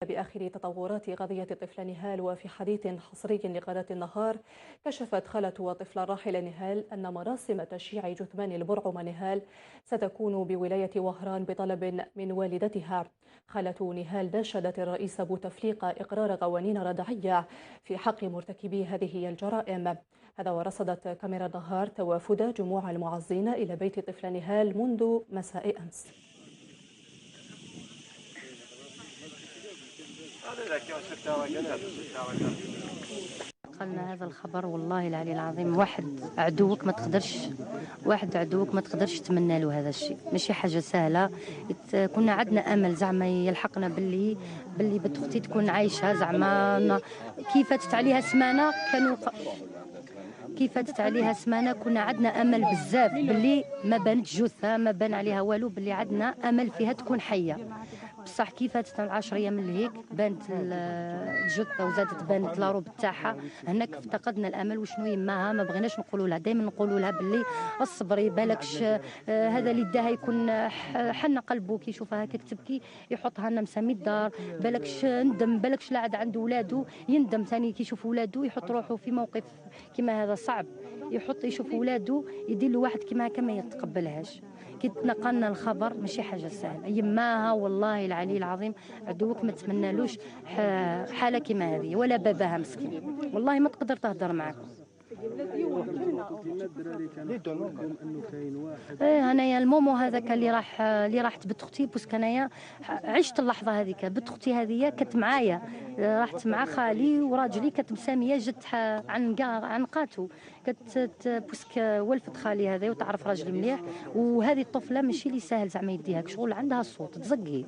بآخر تطورات قضية الطفل نهال، وفي حديث حصري لقناة النهار كشفت خالة وطفل الراحل نهال أن مراسم تشييع جثمان البرعم نهال ستكون بولاية وهران بطلب من والدتها. خالة نهال ناشدت الرئيس بوتفليقة إقرار قوانين ردعية في حق مرتكبي هذه الجرائم. هذا ورصدت كاميرا النهار توافد جموع المعزين إلى بيت طفل نهال منذ مساء أمس. قالنا هذا الخبر والله العلي العظيم، واحد عدوك ما تقدرش تتمنى له هذا الشيء، ماشي حاجه سهله. كنا عندنا امل زعما يلحقنا باللي بنت اختي تكون عايشه، زعما كي فاتت عليها سمانه كنا عندنا امل بزاف باللي ما بانت جثه، ما بان عليها والو، باللي عندنا امل فيها تكون حيه. بصح كي فاتت 10 ايام من هيك بانت الجثه وزادت بانت لاروب تاعها، هناك افتقدنا الامل. وشنو يماها ما بغيناش نقولوا لها، دائما نقولوا لها باللي اصبري بالكش هذا اللي داها يكون حن قلبه كي يشوفها هكاك تبكي يحطها لنا مسامي الدار، بالكش ندم، بالكش لا عاد عنده ولادو يندم ثاني كي يشوف ولادو، يحط روحه في موقف كيما هذا صعب، يشوف ولادو يدير له واحد كيما هكا ما يتقبلهاش. كي تنقلنا الخبر ماشي حاجه سهله، يماها والله العلي العظيم عدوك ما تمنالوش حاله كيما هذه، ولا باباها مسكين والله ما تقدر تهضر معاكم. انايا المومو هذاك اللي راحت بنت اختي، بوسك انايا عشت اللحظه هذيك. بنت اختي هذه كانت معايا، راحت مع خالي وراجلي، كانت مساميه جت عن قاتو، كانت بوسك ولفت خالي هذا وتعرف راجلي مليح. وهذه الطفله ماشي اللي ساهل زعما يديها، شغل عندها الصوت تزقي،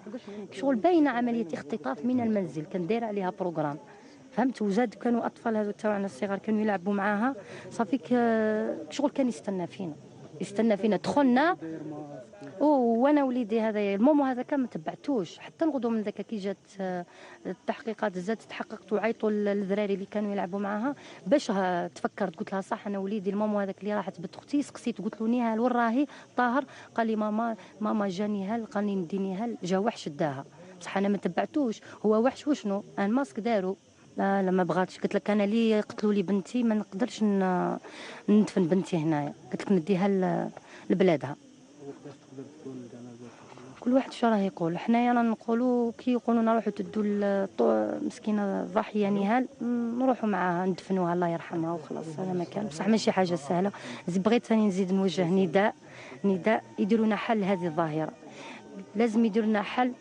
شغل باينه عمليه اختطاف من المنزل، كان داير عليها بروغرام فهمت. وزاد كانوا اطفال هذو تاعنا الصغار كانوا يلعبوا معاها، صافيك شغل كان يستنى فينا دخلنا. وانا وليدي هذا المومو هذا كان ما تبعتوش حتى الغدو من ذاك كي جات التحقيقات زادت تحققت وعيطوا للذراري اللي كانوا يلعبوا معاها باش تفكرت. قلت لها صح انا وليدي المومو هذاك اللي راحت بنت اختي، سقسيت قلت له نهال وين راهي طاهر؟ قال لي ماما جا نهال، قال لي ندي نهال جا وحش داها، بصح انا ما تبعتوش. هو وحش وشنو ان ماسك دارو؟ لا ما بغاتش. قلت لك انا لي قتلوا لي بنتي ما نقدرش ندفن بنتي هنايا، قلت لك نديها لبلادها. كل واحد شو راه يقول، حنايا راه نقولوا كي يقولوا نروحوا تدوا مسكينه الضحيه نهال نروحوا معاها ندفنوها الله يرحمها وخلاص. هذا ما كان، بصح ماشي حاجه سهله. بغيت ثاني نزيد نوجه نداء يديروا لنا حل هذه الظاهره، لازم يديروا لنا حل.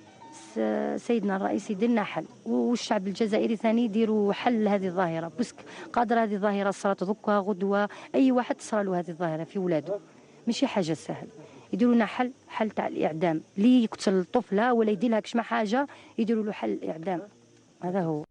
سيدنا الرئيس يدير لنا حل، والشعب الجزائري ثاني يديروا حل لهذه الظاهره، باسك قادره هذه الظاهره صارت ضكها غدوه اي واحد تصرى له هذه الظاهره في ولاده، ماشي حاجه سهله. يديروا لنا حل تاع الاعدام، اللي يقتل الطفله ولا يدير لها كشما حاجه يديروا له حل الاعدام، هذا هو.